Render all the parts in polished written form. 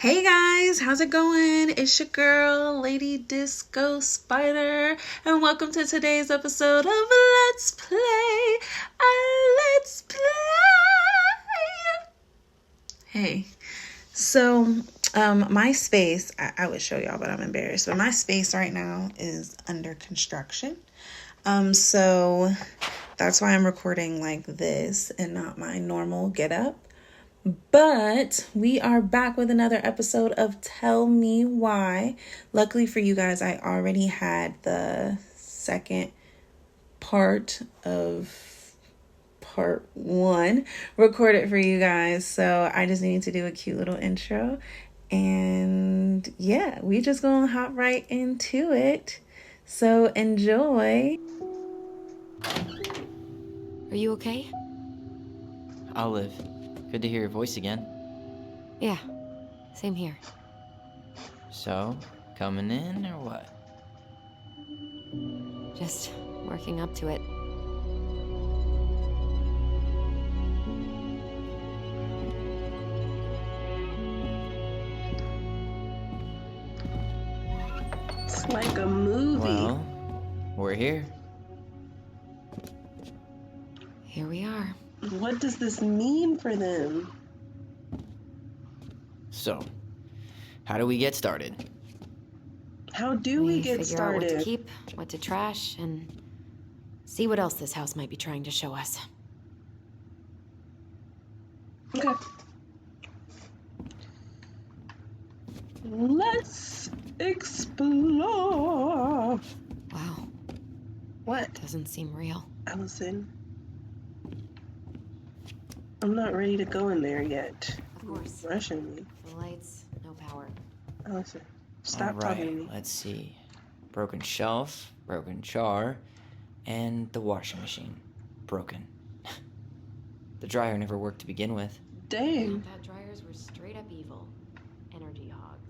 Hey guys, how's it going? It's your girl, Lady Disco Spider, and welcome to today's episode of Let's Play. Let's Play. Hey, so my space, I would show y'all, but I'm embarrassed. But my space right now is under construction. So that's why I'm recording like this and not my normal get up. But we are back with another episode of Tell Me Why. Luckily for you guys, I already had the second part of part one recorded for you guys. So I just need to do a cute little intro. And yeah, we just gonna hop right into it. So enjoy. Are you okay? Olive, good to hear your voice again. Yeah, same here. So, coming in or what? Just working up to it. It's like a movie. Well, we're here. Here we are. What does this mean for them? So, how do we get started? How do we get figure out what to started? keep, what to trash, and see what else this house might be trying to show us. Okay. Let's explore. Wow, What, doesn't seem real. Allison? I'm not ready to go in there yet. Of course. You're rushing me. No lights, no power. Allison, stop All talking to right, me. let's see. Broken shelf, broken jar, and the washing machine. Broken. The dryer never worked to begin with. Dang. Thought dryers were straight up evil. Energy hogs.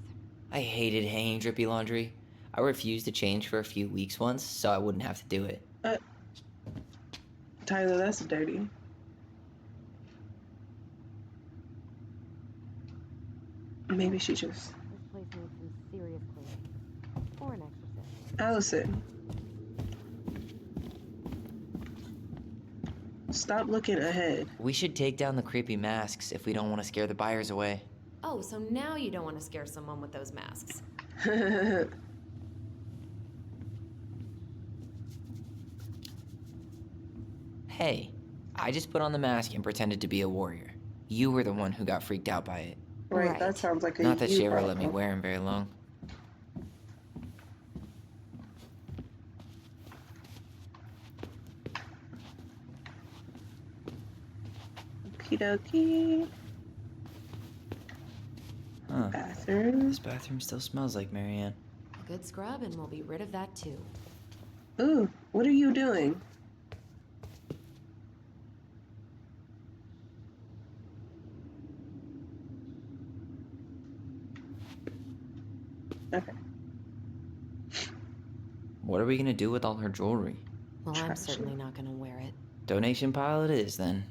I hated hanging drippy laundry. I refused to change for a few weeks once, so I wouldn't have to do it. Tyler, that's dirty. Maybe she just... This place needs some serious cleaning. Or an exorcist. Allison. Stop looking ahead. We should take down the creepy masks if we don't want to scare the buyers away. Oh, so now you don't want to scare someone with those masks. Hey, I just put on the mask and pretended to be a warrior. You were the one who got freaked out by it. Right, Right. that sounds like a Not that you she ever let me problem. wear him very long. Okie dokie. Huh. Bathroom. This bathroom still smells like Marianne. A good scrub and we'll be rid of that too. Ooh, what are you doing? Okay. What are we gonna do with all her jewelry? Well, I'm Trash certainly not gonna wear it. Donation pile it is, then.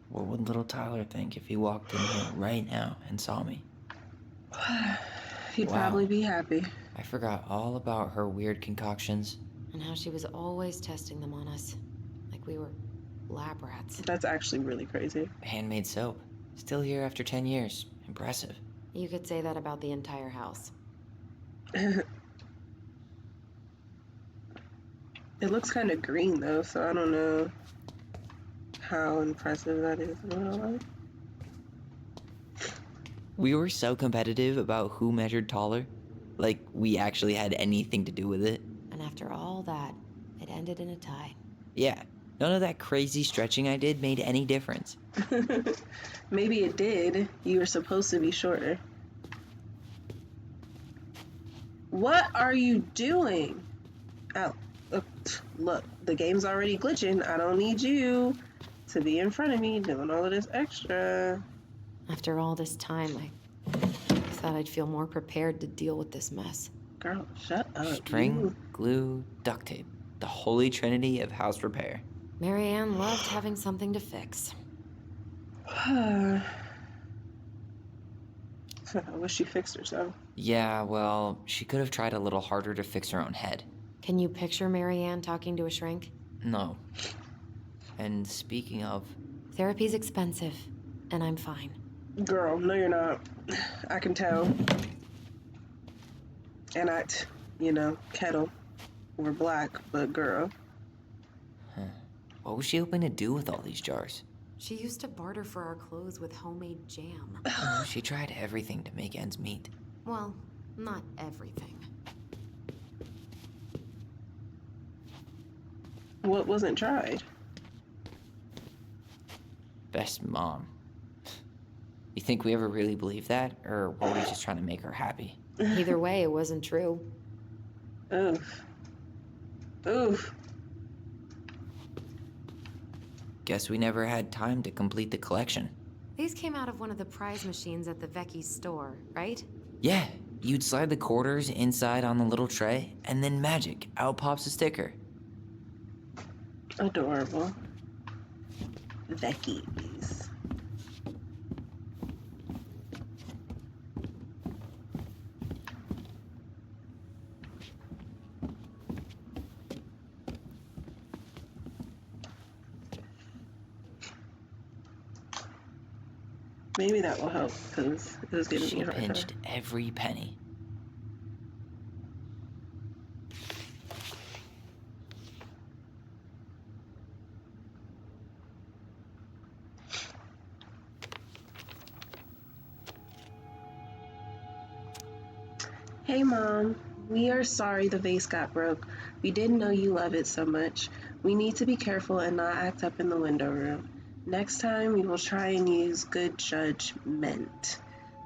What would little Tyler think if he walked in here right now and saw me? He'd Wow. probably be happy. I forgot all about her weird concoctions. And how she was always testing them on us. Like we were lab rats. That's actually really crazy. Handmade soap. Still here after 10 years. Impressive. You could say that about the entire house. It looks kind of green though, so I don't know how impressive that is. I'm not gonna lie. We were so competitive about who measured taller. Like, we actually had anything to do with it. And after all that, it ended in a tie. Yeah, none of that crazy stretching I did made any difference. Maybe it did. You were supposed to be shorter. What are you doing? Oh, look, the game's already glitching. I don't need you to be in front of me doing all of this extra. After all this time, I thought I'd feel more prepared to deal with this mess. Girl, shut up. String, glue, duct tape. The holy trinity of house repair. Marianne loved having something to fix. You- I wish she fixed herself. Yeah, well, she could have tried a little harder to fix her own head. Can you picture Marianne talking to a shrink? No. And speaking of, Therapy's expensive, and I'm fine. Girl, no you're not. I can tell. And kettle. We're black, but girl. what was she hoping to do with all these jars? She used to barter for our clothes with homemade jam. She tried everything to make ends meet. Well, not everything. What wasn't tried? Best mom. You think we ever really believed that? Or were we just trying to make her happy? Either way, it wasn't true. Oof. Oof. Guess we never had time to complete the collection. These came out of one of the prize machines at the Vecchi's store, right? Yeah, you'd slide the quarters inside on the little tray, and then magic, out pops a sticker. Adorable. Vecchi's. Maybe that will help, because it was giving She me a hard time. pinched every penny. Hey Mom, we are sorry the vase got broke. We didn't know you love it so much. We need to be careful and not act up in the window room. Next time we will try and use good judgment.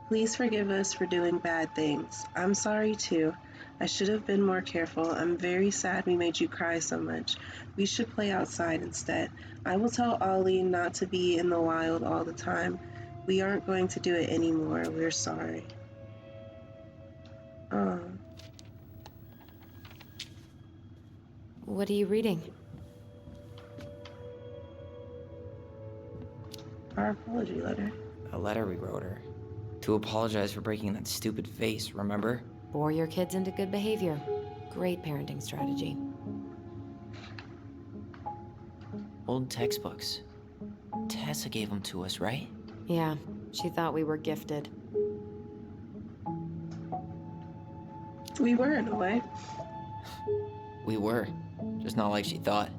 Please forgive us for doing bad things. I'm sorry too. I should have been more careful. I'm very sad we made you cry so much. We should play outside instead. I will tell Ollie not to be in the wild all the time. We aren't going to do it anymore. We're sorry. Oh. What are you reading? Our apology letter. A letter we wrote her. To apologize for breaking that stupid vase, remember? Bore your kids into good behavior. Great parenting strategy. Old textbooks. Tessa gave them to us, right? Yeah, she thought we were gifted. We were, in a way. We were. Just not like she thought.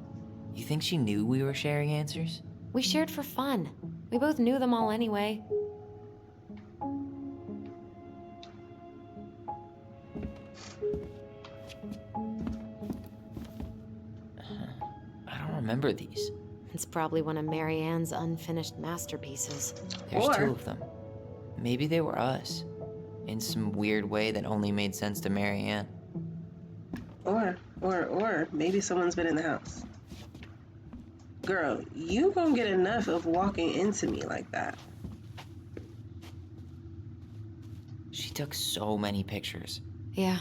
You think she knew we were sharing answers? We shared for fun. We both knew them all anyway. I don't remember these. It's probably one of Marianne's unfinished masterpieces. There's Or- 2 of them. Maybe they were us. In some weird way that only made sense to Marianne. Or maybe someone's been in the house. Girl, you gonna get enough of walking into me like that. She took so many pictures. Yeah.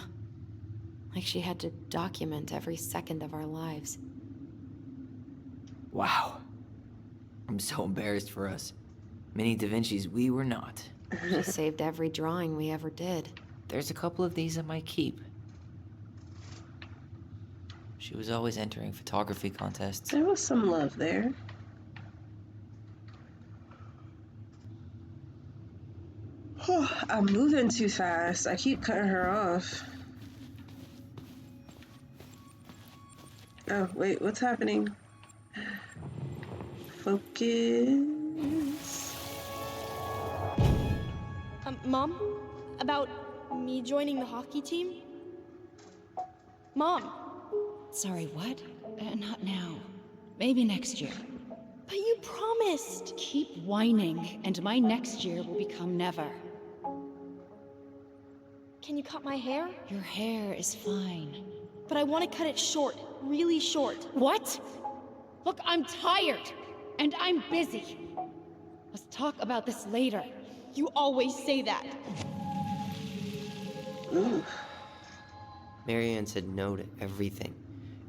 Like she had to document every second of our lives. Wow. I'm so embarrassed for us. Mini Da Vinci's we were not. She saved every drawing we ever did. There's a couple of these I might keep. She was always entering photography contests. There was some love there. I'm moving too fast. I keep cutting her off. Oh, wait, what's happening? Focus. Mom? About me joining the hockey team? Mom! Sorry, what? Not now. Maybe next year. But you promised! Keep whining, and my next year will become never. Can you cut my hair? Your hair is fine. But I want to cut it short. Really short. What? Look, I'm tired, and I'm busy. Let's talk about this later. You always say that. Ooh. Marianne said no to everything.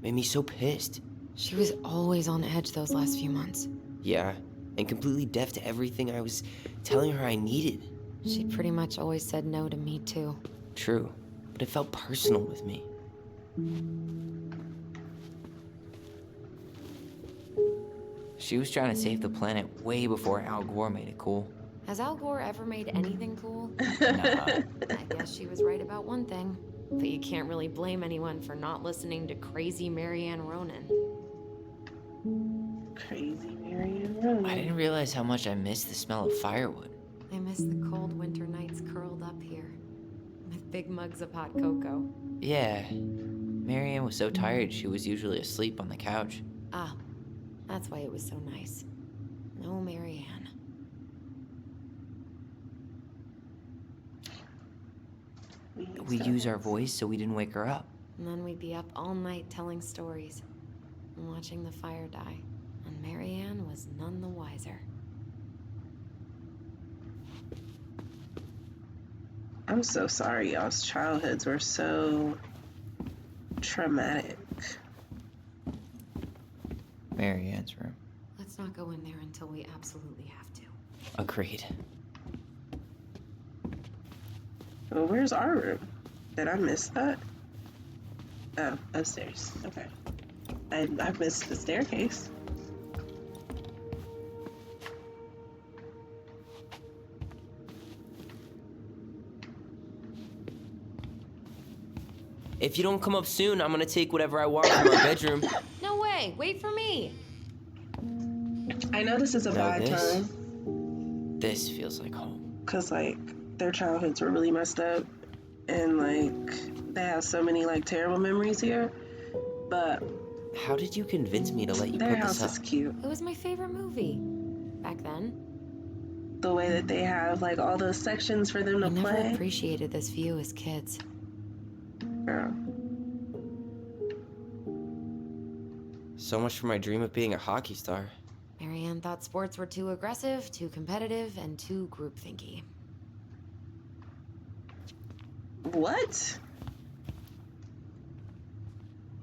Made me so pissed. She was always on edge those last few months. Yeah, and completely deaf to everything I was telling her I needed. She pretty much always said no to me, too. True, but it felt personal with me. She was trying to save the planet way before Al Gore made it cool. Has Al Gore ever made anything cool? Nah. I guess she was right about one thing. But you can't really blame anyone for not listening to crazy Marianne Ronan. Crazy Marianne Ronan. I didn't realize how much I missed the smell of firewood. I miss the cold winter nights curled up here, with big mugs of hot cocoa. Yeah, Marianne was so tired she was usually asleep on the couch. Ah, that's why it was so nice. No Marianne. We use our voice so we didn't wake her up. And then we'd be up all night telling stories and watching the fire die. And Marianne was none the wiser. I'm so sorry y'all's childhoods were so traumatic. Marianne's room. Let's not go in there until we absolutely have to. Agreed. Well, where's our room? Did I miss that? Oh, upstairs. Okay. I missed the staircase. If you don't come up soon, I'm gonna take whatever I want from our bedroom. No way! Wait for me! I know this is a bad time, This feels like home. because, like, their childhoods were really messed up, and, like, they have so many, like, terrible memories here, but How did you convince me to let you their put house this is up? cute. It was my favorite movie. Back then. The way that they have, like, all those sections for them to I never play. appreciated this view as kids. Girl. So much for my dream of being a hockey star. Marianne thought sports were too aggressive, too competitive, and too groupthinky. What?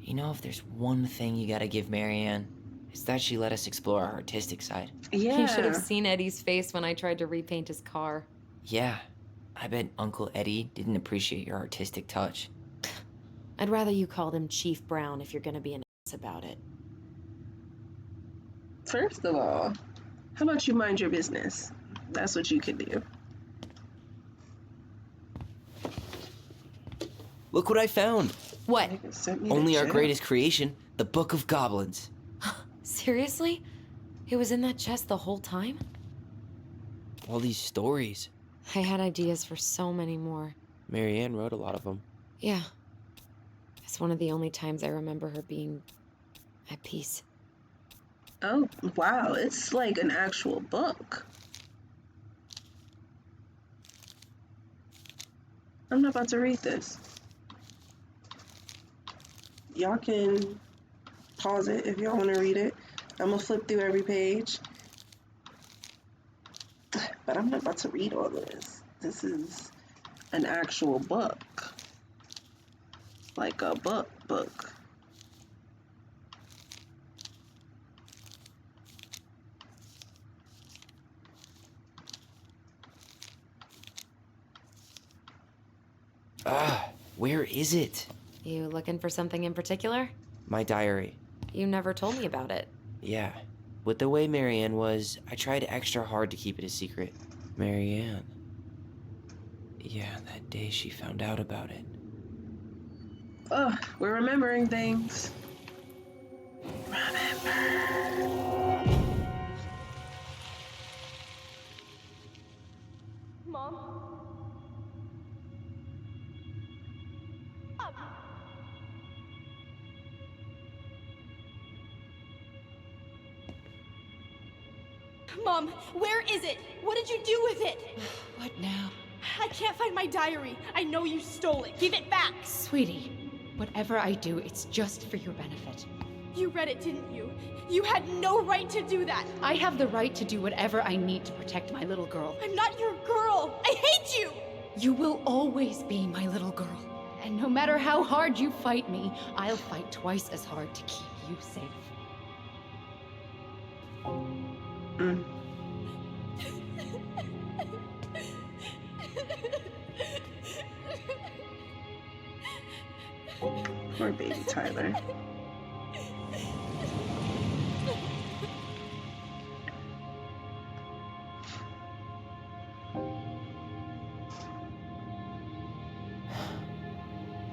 You know, if there's one thing you gotta give Marianne, it's that she let us explore our artistic side. Yeah. You should have seen Eddie's face when I tried to repaint his car. Yeah, I bet Uncle Eddie didn't appreciate your artistic touch. I'd rather you called him Chief Brown if you're gonna be an ass about it. First of all, how about you mind your business? That's what you could do. Look what I found! What? Sent me to Only our jail. greatest creation, the Book of Goblins. Seriously? It was in that chest the whole time? All these stories. I had ideas for so many more. Marianne wrote a lot of them. Yeah. It's one of the only times I remember her being at peace. Oh, wow. It's like an actual book. I'm not about to read this. Y'all can pause it if y'all want to read it. I'm going to flip through every page. But I'm not about to read all this. This is an actual book. Like a book. Where is it? You looking for something in particular? My diary. You never told me about it. Yeah. With the way Marianne was, I tried extra hard to keep it a secret. Marianne. Yeah, that day she found out about it. Oh, we're remembering things. Mom? Mom, where is it? What did you do with it? What now? I can't find my diary. I know you stole it. Give it back. Sweetie, whatever I do, it's just for your benefit. You read it, didn't you? You had no right to do that. I have the right to do whatever I need to protect my little girl. I'm not your girl. I hate you. You will always be my little girl. And no matter how hard you fight me, I'll fight twice as hard to keep you safe. Poor baby Tyler.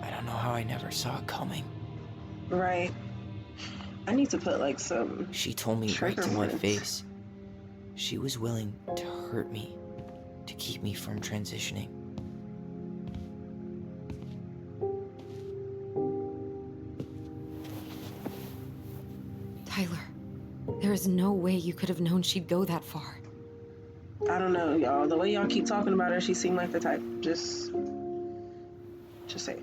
I don't know how I never saw it coming. Right. I need to put like some. She told me right trigger to my words. face. She was willing to hurt me, to keep me from transitioning. Tyler, there is no way you could have known she'd go that far. I don't know, y'all. The way y'all keep talking about her, she seemed like the type. Just say.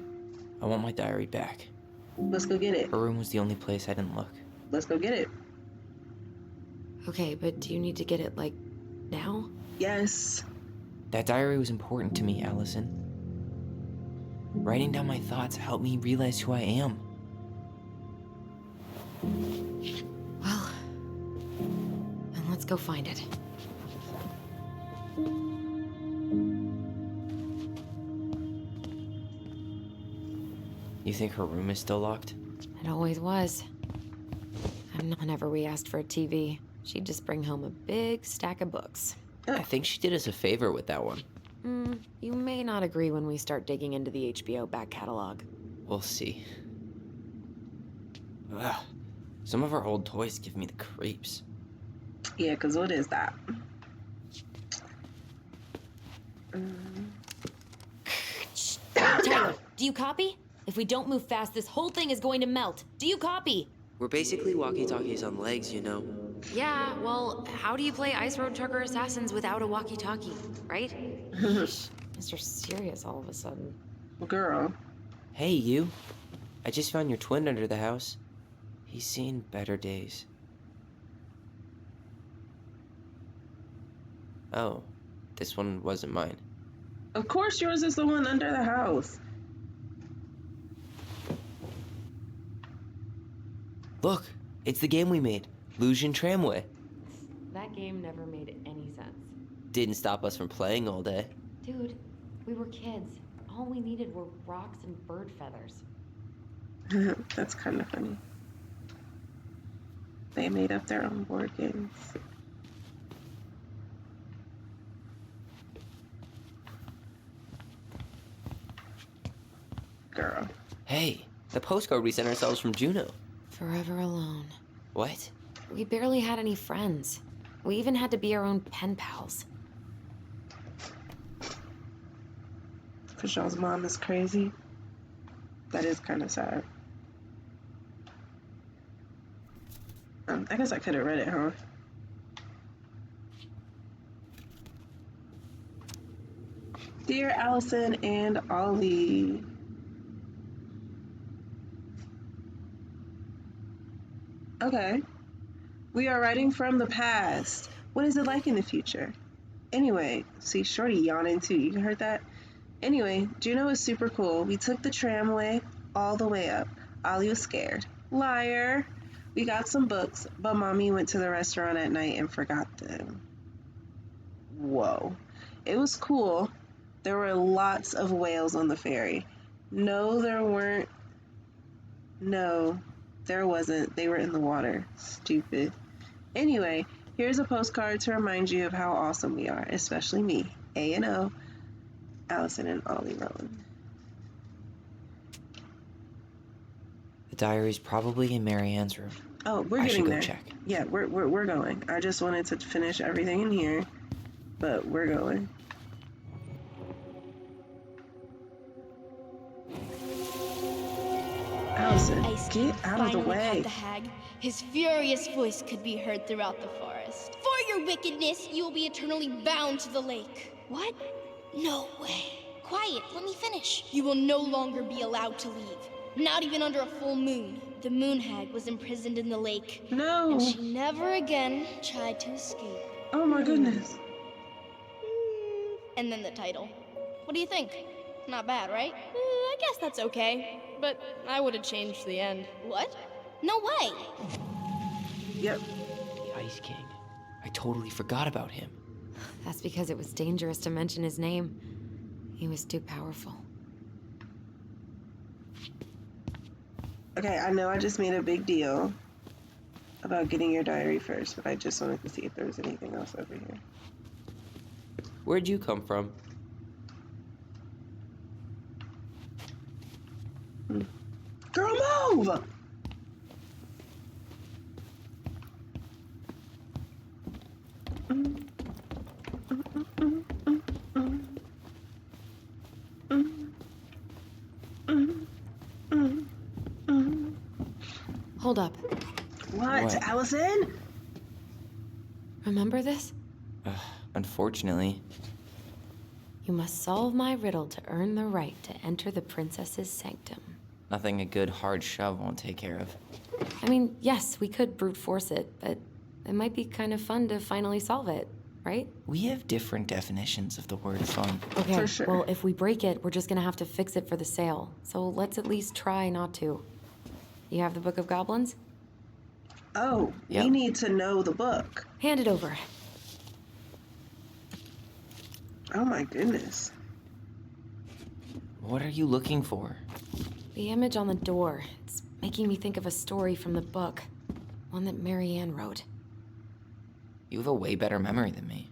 I want my diary back. Let's go get it. Her room was the only place I didn't look. Let's go get it. Okay, but do you need to get it, like, now? Yes. That diary was important to me, Allison. Writing down my thoughts helped me realize who I am. Well, then let's go find it. You think her room is still locked? It always was. Whenever we asked for a TV, she'd just bring home a big stack of books. I think she did us a favor with that one. You may not agree when we start digging into the HBO back catalog. We'll see. Ugh. Some of our old toys give me the creeps. Yeah, because what is that? Tyler, do you copy? If we don't move fast, this whole thing is going to melt. Do you copy? We're basically walkie-talkies on legs, you know. Yeah, well, how do you play Ice Road Trucker Assassins without a walkie-talkie, right? Mr. Serious all of a sudden. Girl. Hey, you. I just found your twin under the house. He's seen better days. Oh, this one wasn't mine. Of course yours is the one under the house. Look, it's the game we made, Lusion Tramway. That game never made any sense. Didn't stop us from playing all day. Dude, we were kids. All we needed were rocks and bird feathers. That's kind of funny. They made up their own board games. Girl. Hey, the postcard we sent ourselves from Juneau. Forever alone. What? We barely had any friends. We even had to be our own pen pals. Because y'all's mom is crazy. That is kind of sad. I guess I could have read it, huh? Dear Allison and Ollie. Okay. We are writing from the past. What is it like in the future? Anyway, see, Shorty yawning too. You heard that? Anyway, Juneau is super cool. We took the tramway all the way up. Ollie was scared. Liar. We got some books, but Mommy went to the restaurant at night and forgot them. Whoa. It was cool. There were lots of whales on the ferry. No, there weren't. No, there wasn't. They were in the water. Stupid. Anyway, here's a postcard to remind you of how awesome we are, especially me, A&O, Allison and Ollie Rowan. The diary's probably in Marianne's room. Oh, we're I getting should go there. check. Yeah, we're going. I just wanted to finish everything in here, but we're going. Allison, Ice get King out of the finally way. caught the hag. His furious voice could be heard throughout the forest. For your wickedness, you will be eternally bound to the lake. What? No way. Quiet, let me finish. You will no longer be allowed to leave. Not even under a full moon. The moon hag was imprisoned in the lake. No. And she never again tried to escape. Oh my goodness. And then the title. What do you think? Not bad, right? I guess that's okay. But I would have changed the end. What? No way! Yep. The Ice King. I totally forgot about him. That's because it was dangerous to mention his name. He was too powerful. Okay, I know I just made a big deal about getting your diary first, but I just wanted to see if there was anything else over here. Where'd you come from? Girl, move! Hold up. What, What? Allison? Remember this? Unfortunately. You must solve my riddle to earn the right to enter the princess's sanctum. Nothing a good hard shove won't take care of. I mean, yes, we could brute force it, but it might be kind of fun to finally solve it, right? We have different definitions of the word fun. Okay, For sure. well, if we break it, we're just gonna have to fix it for the sale. So let's at least try not to. You have the Book of Goblins? Oh, Yep. we need to know the book. Hand it over. Oh my goodness. What are you looking for? The image on the door. It's making me think of a story from the book. One that Marianne wrote. You have a way better memory than me.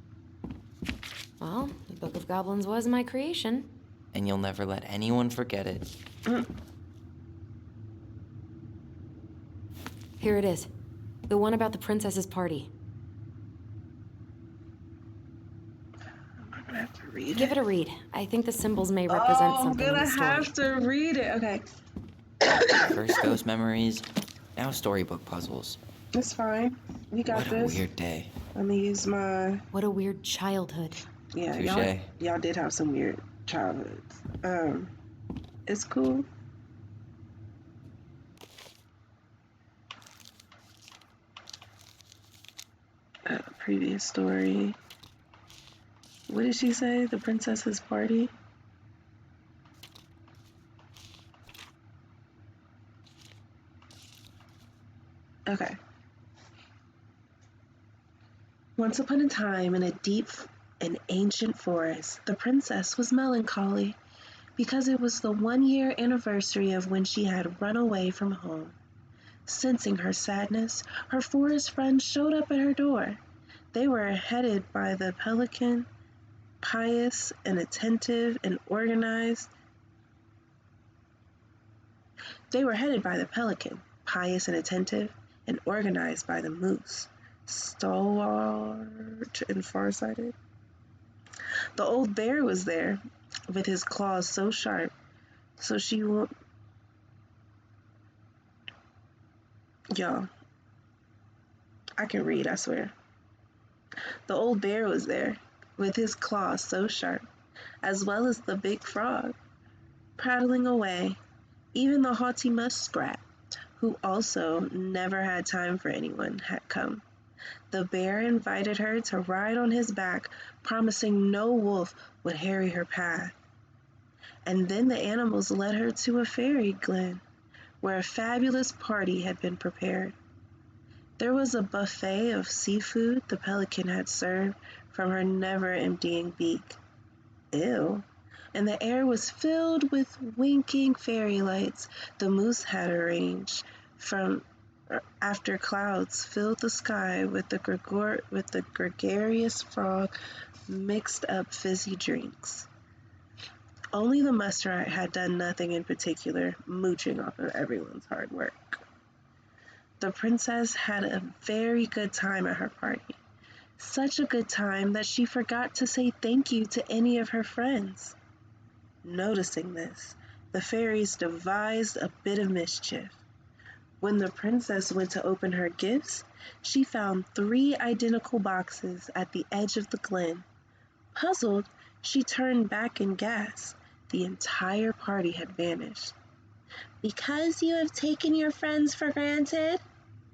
Well, the Book of Goblins was my creation. And you'll never let anyone forget it. Here it is. The one about the princess's party. I'm gonna have to read Give it a read. I think the symbols may represent I'm something in gonna the story. have to read it. Okay. First ghost memories, now storybook puzzles. It's fine. We got What a this. weird day. Let me use my... What a weird childhood. Yeah, Touché. y'all did have some weird childhoods. It's cool. Previous story. What did she say? The princess's party? Okay. Once upon a time, in a deep and ancient forest, the princess was melancholy because it was the 1 year anniversary of when she had run away from home. Sensing her sadness, her forest friends showed up at her door. They were headed by the pelican, pious and attentive and organized. They were headed by the pelican, pious and attentive, and organized by the moose, stalwart and farsighted. The old bear was there, with his claws so sharp, so she won't. Y'all, I can read, I swear. The old bear was there, with his claws so sharp, as well as the big frog, prattling away. Even the haughty muskrat, who also never had time for anyone, had come. The bear invited her to ride on his back, promising no wolf would harry her path. And then the animals led her to a fairy glen, where a fabulous party had been prepared. There was a buffet of seafood the pelican had served from her never-emptying beak. Ew. And the air was filled with winking fairy lights the moose had arranged from after clouds filled the sky with the gregarious frog mixed up fizzy drinks. Only the muskrat had done nothing in particular, mooching off of everyone's hard work. The princess had a very good time at her party. Such a good time that she forgot to say thank you to any of her friends. Noticing this, the fairies devised a bit of mischief. When the princess went to open her gifts, she found 3 identical boxes at the edge of the glen. Puzzled, she turned back and gasped. The entire party had vanished. "Because you have taken your friends for granted,"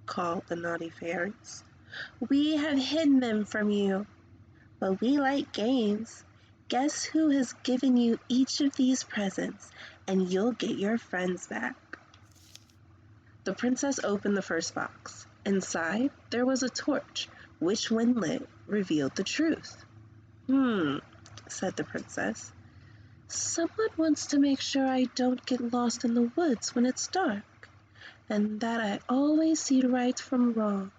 called the naughty fairies, "we have hidden them from you. But we like games. Guess who has given you each of these presents, and you'll get your friends back." The princess opened the first box. Inside, there was a torch, which when lit, revealed the truth. Said the princess. "Someone wants to make sure I don't get lost in the woods when it's dark. and that I always see right from wrong.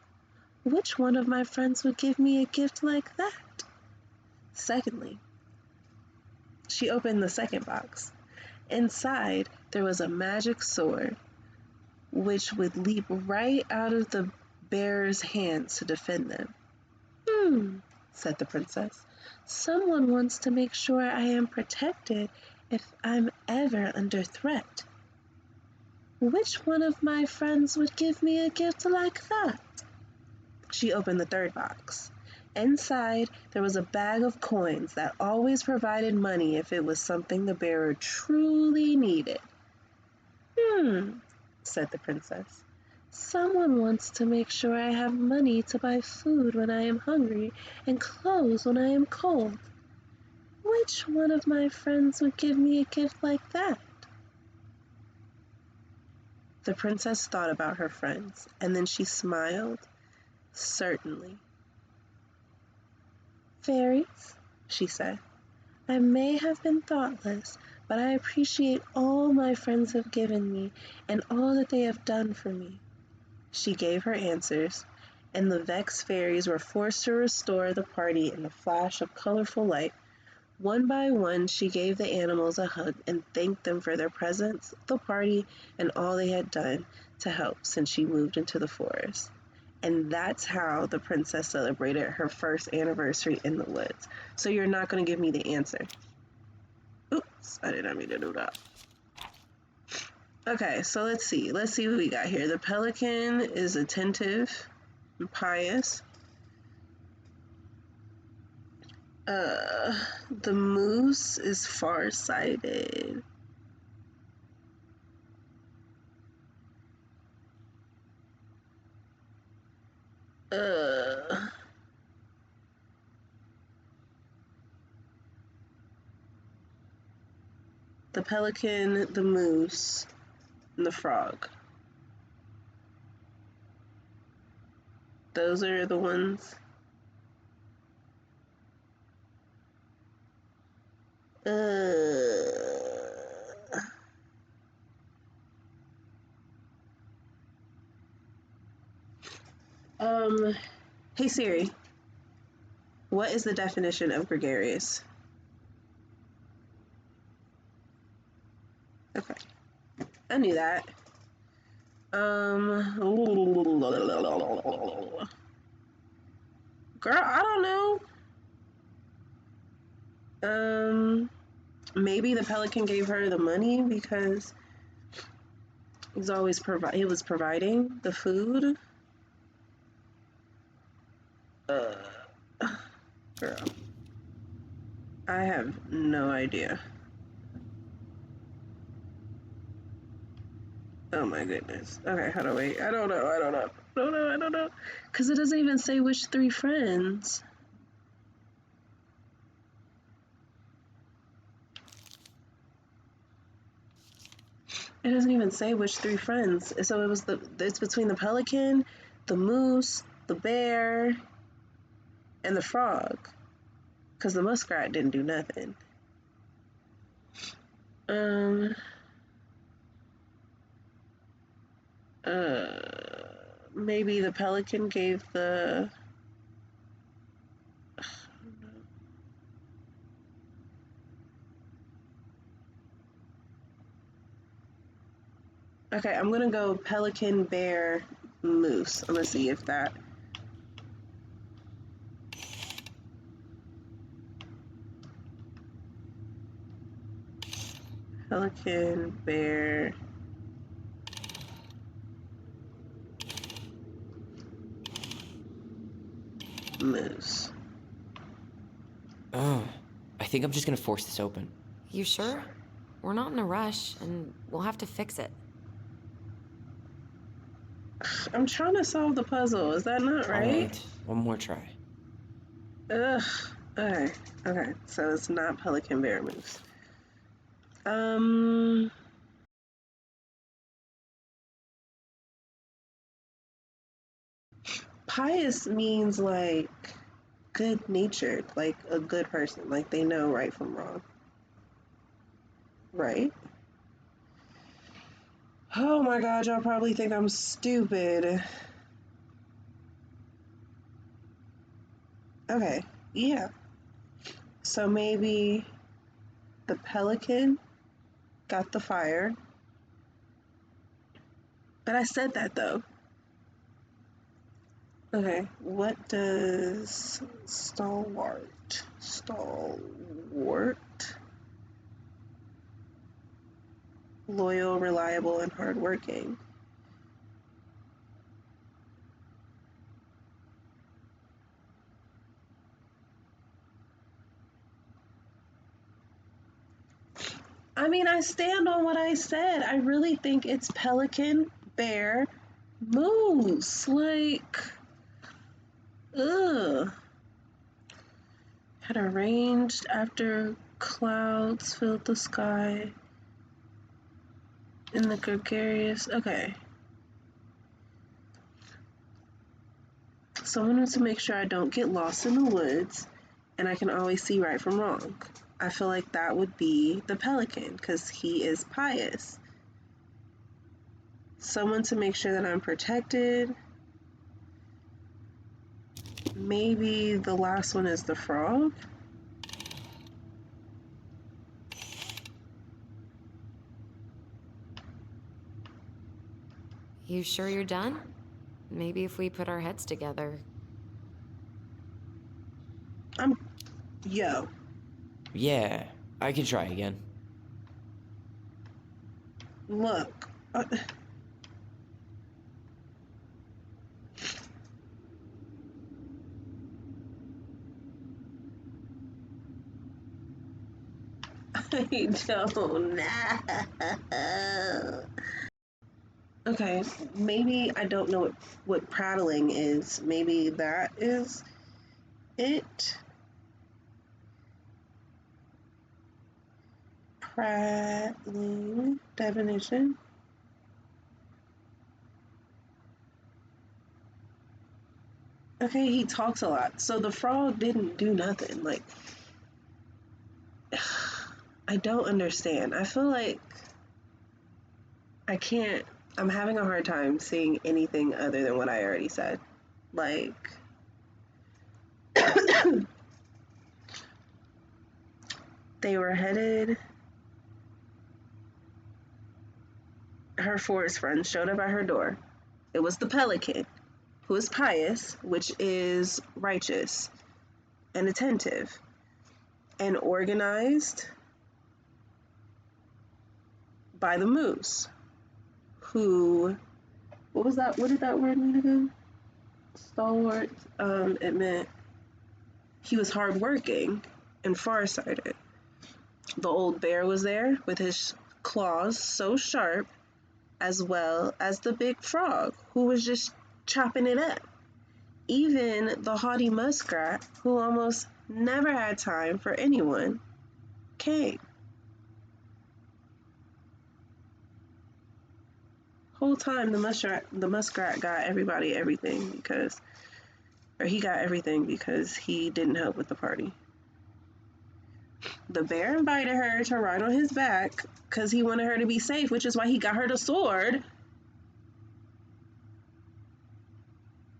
Which one of my friends would give me a gift like that? Secondly, she opened the second box. Inside, there was a magic sword, which would leap right out of the bearer's hands to defend them. Said the princess. Someone wants to make sure I am protected if I'm ever under threat. Which one of my friends would give me a gift like that? She opened the third box. Inside, there was a bag of coins that always provided money if it was something the bearer truly needed. Said the princess. Someone wants to make sure I have money to buy food when I am hungry and clothes when I am cold. Which one of my friends would give me a gift like that? The princess thought about her friends, and then she smiled. Certainly. Fairies, she said, I may have been thoughtless, but I appreciate all my friends have given me and all that they have done for me. She gave her answers, and the vexed fairies were forced to restore the party in a flash of colorful light. One by one, she gave the animals a hug and thanked them for their presence, the party, and all they had done to help since she moved into the forest. And that's how the princess celebrated her first anniversary in the woods. So you're not going to give me the answer. Oops, I did not mean to do that. Okay, so let's see. Let's see what we got here. The pelican is attentive and pious. The moose is farsighted. The pelican, the moose, and the frog. Those are the ones. Hey Siri, what is the definition of gregarious? Okay, I knew that. Girl, I don't know. Maybe the pelican gave her the money because he was providing the food. Girl, I have no idea. Oh my goodness. Okay, how do wait? I don't know. Because it doesn't even say which three friends. It doesn't even say which three friends. So it's between the pelican, the moose, the bear, and the frog. Because the muskrat didn't do nothing. Maybe the pelican gave the... Okay, I'm gonna go pelican, bear, moose. I'm gonna see if that... Pelican, bear, moose. Oh, I think I'm just gonna force this open. You sure? We're not in a rush, and we'll have to fix it. I'm trying to solve the puzzle. Is that not right? Alright, one more try. Ugh. Okay. So it's not pelican, bear, moose. Pious means like good natured, like a good person, like they know right from wrong. Right? Oh my god, y'all probably think I'm stupid. Okay, yeah. So maybe the pelican got the fire. But I said that though. Okay, what does stalwart, loyal, reliable, and hardworking? I mean, I stand on what I said. I really think it's pelican, bear, moose. Like, ugh. Had arranged after clouds filled the sky in the gregarious. Okay. Someone needs to make sure I don't get lost in the woods and I can always see right from wrong. I feel like that would be the pelican because he is pious. Someone to make sure that I'm protected. Maybe the last one is the frog. You sure you're done? Maybe if we put our heads together. Yo. Yeah, I can try again. Look. I don't know. Okay, maybe I don't know what prattling is. Maybe that is it. Prattling definition. Okay, he talks a lot. So the frog didn't do nothing. Like, I don't understand. I feel like I can't, I'm having a hard time seeing anything other than what I already said. Like, they were headed, her forest friends showed up at her door. It was the pelican, who is pious, which is righteous and attentive and organized by the moose, who, what was that? What did that word mean again? Stalwart. It meant he was hardworking and farsighted. The old bear was there with his claws so sharp, as well as the big frog, who was just chopping it up. Even the haughty muskrat, who almost never had time for anyone, came. Whole time the muskrat got everybody everything because, or he got everything because he didn't help with the party. The bear invited her to ride on his back because he wanted her to be safe, which is why he got her the sword.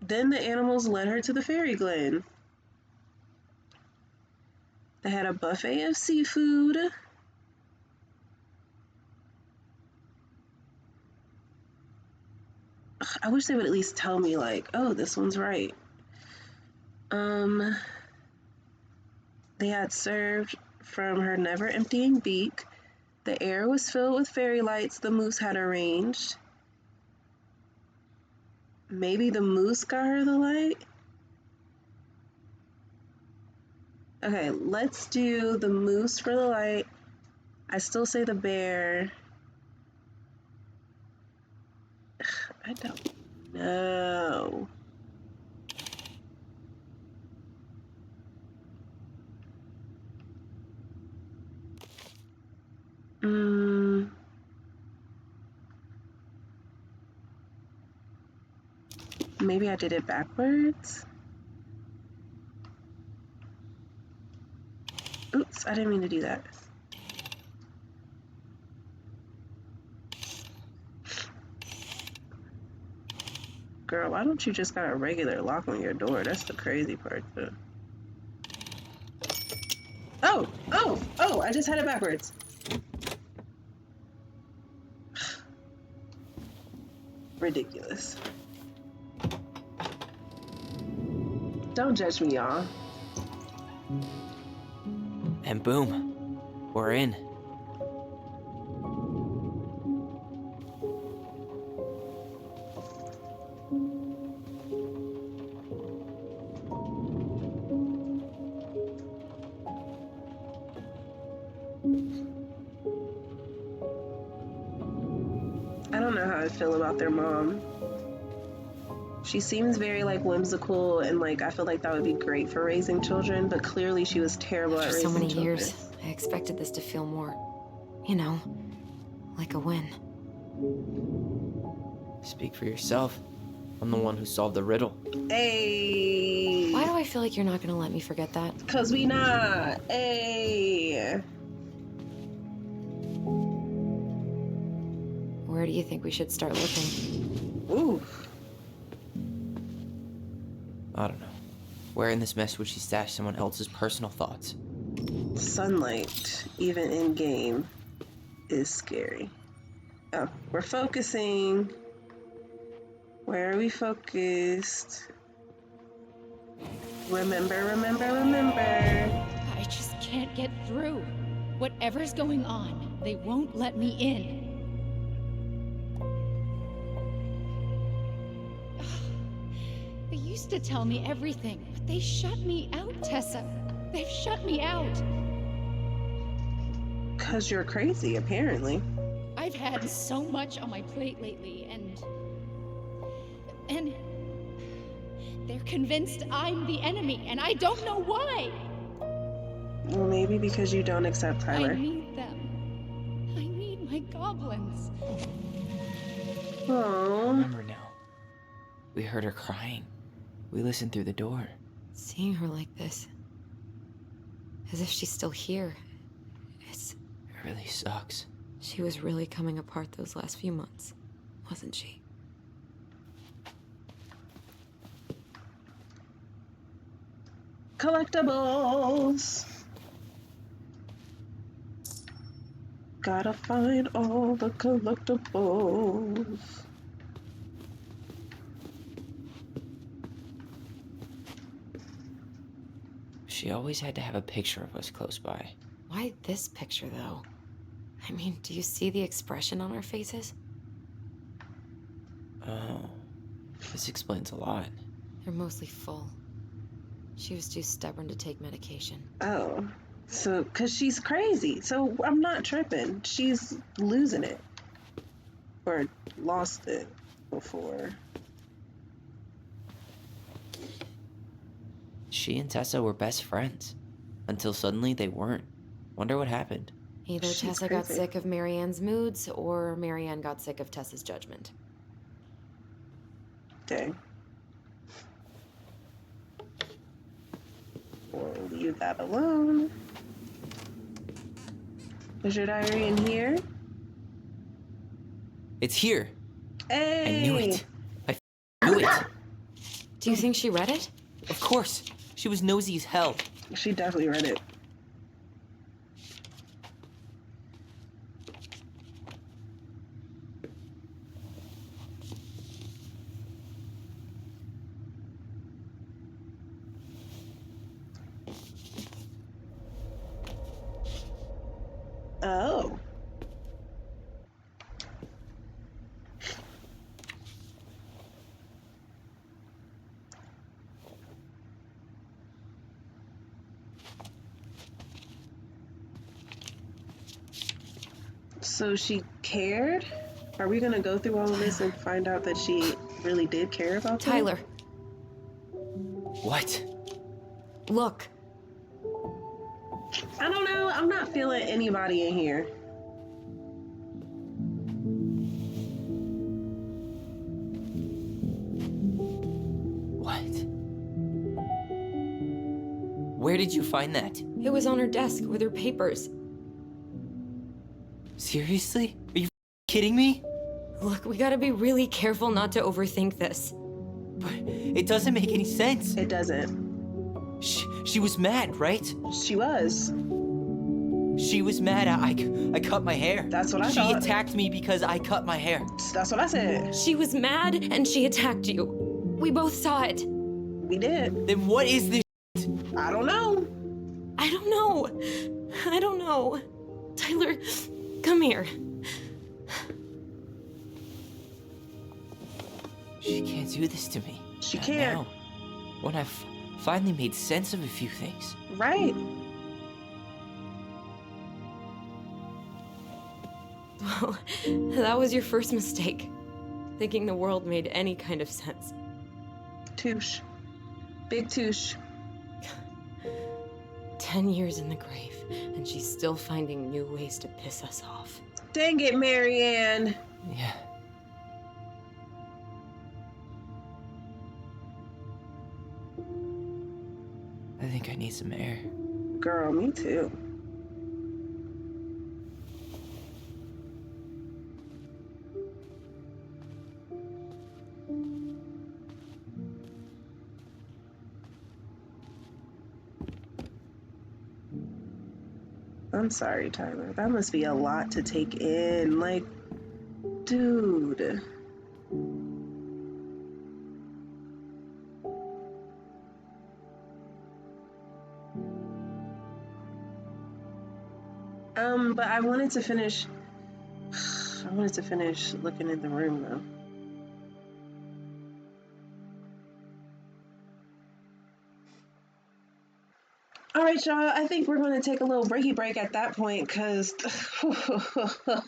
Then the animals led her to the fairy glen. They had a buffet of seafood. I wish they would at least tell me, like, oh, this one's right. They had served from her never emptying beak. The air was filled with fairy lights the moose had arranged. Maybe the moose got her the light? Okay, let's do the moose for the light. I still say the bear. I don't know. Maybe I did it backwards. Oops, I didn't mean to do that. Girl, why don't you just got a regular lock on your door? That's the crazy part, too. Oh, I just had it backwards. Ridiculous. Don't judge me, y'all. And boom, we're in. I don't know how I feel about their mom. She seems very like whimsical and like I feel like that would be great for raising children, but clearly she was terrible at For raising so many children. years, I expected this to feel more, you know, like a win. Speak for yourself. I'm the one who solved the riddle. Hey. Why do I feel like you're not gonna let me forget that? Cause we not. Hey. Where do you think we should start looking? Ooh. I don't know. Where in this mess would she stash someone else's personal thoughts? Sunlight, even in game, is scary. Oh, we're focusing. Where are we focused? Remember. I just can't get through. Whatever's going on, they won't let me in. They used to tell me everything, but they shut me out, Tessa. They've shut me out. Cause you're crazy, apparently. I've had so much on my plate lately, and they're convinced I'm the enemy, and I don't know why. Well, maybe because you don't accept Tyler. I need them. I need my goblins. I Aww. remember now. We heard her crying. We listened through the door. Seeing her like this, as if she's still here, It really sucks. she was really coming apart those last few months, wasn't she? Collectibles. Gotta find all the collectibles. She always had to have a picture of us close by. Why this picture, though? I mean, do you see the expression on our faces? Oh, this explains a lot. They're mostly full. She was too stubborn to take medication. Oh, so cause she's crazy. So I'm not tripping. She's losing it, or lost it before. She and Tessa were best friends. Until suddenly they weren't. Wonder what happened. Either She's Tessa got crazy. sick of Marianne's moods, or Marianne got sick of Tessa's judgment. Dang. We'll leave that alone. Is your diary in here? It's here. Hey! I knew it. I knew it. Do you think she read it? Of course. She was nosy as hell. She definitely read it. Oh. So she cared? Are we gonna go through all of this and find out that she really did care about them? Tyler, What? look. I don't know. I'm not feeling anybody in here. What? Where did you find that? It was on her desk with her papers. Seriously? Are you kidding me? Look, we gotta be really careful not to overthink this. But it doesn't make any sense. It doesn't. She was mad, right? She was. She was mad I cut my hair. That's what I She thought. attacked me because I cut my hair. That's what I said. She was mad and she attacked you. We both saw it. We did. Then what is this? I don't know. I don't know. I don't know. Tyler, come here. She can't do this to me. She Not can't. now. When I've finally made sense of a few things. Right. Well, that was your first mistake. Thinking the world made any kind of sense. Touche. Big touche. 10 years in the grave, and she's still finding new ways to piss us off. Dang it, Marianne. Yeah. I think I need some air. Girl, me too. I'm sorry, Tyler. That must be a lot to take in. Like, dude. But I wanted to finish looking in the room though. All right, y'all. I think we're going to take a little breaky break at that point because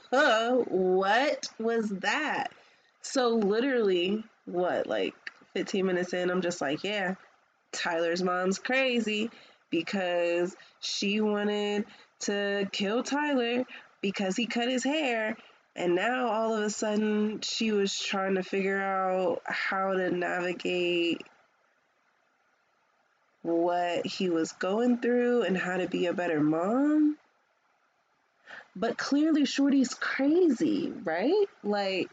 what was that? So literally, what, like 15 minutes in, I'm just like, yeah, Tyler's mom's crazy because she wanted to kill Tyler because he cut his hair. And now all of a sudden she was trying to figure out how to navigate what he was going through and how to be a better mom. But clearly Shorty's crazy, right? Like,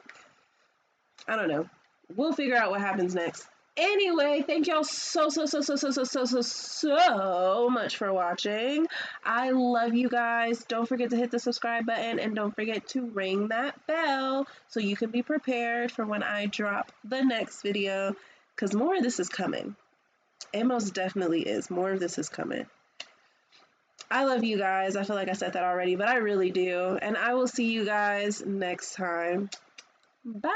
I don't know. We'll figure out what happens next. Anyway, thank y'all so much for watching. I love you guys. Don't forget to hit the subscribe button and don't forget to ring that bell so you can be prepared for when I drop the next video, because more of this is coming. It most definitely is. More of this is coming. I love you guys. I feel like I said that already, but I really do. And I will see you guys next time. Bye.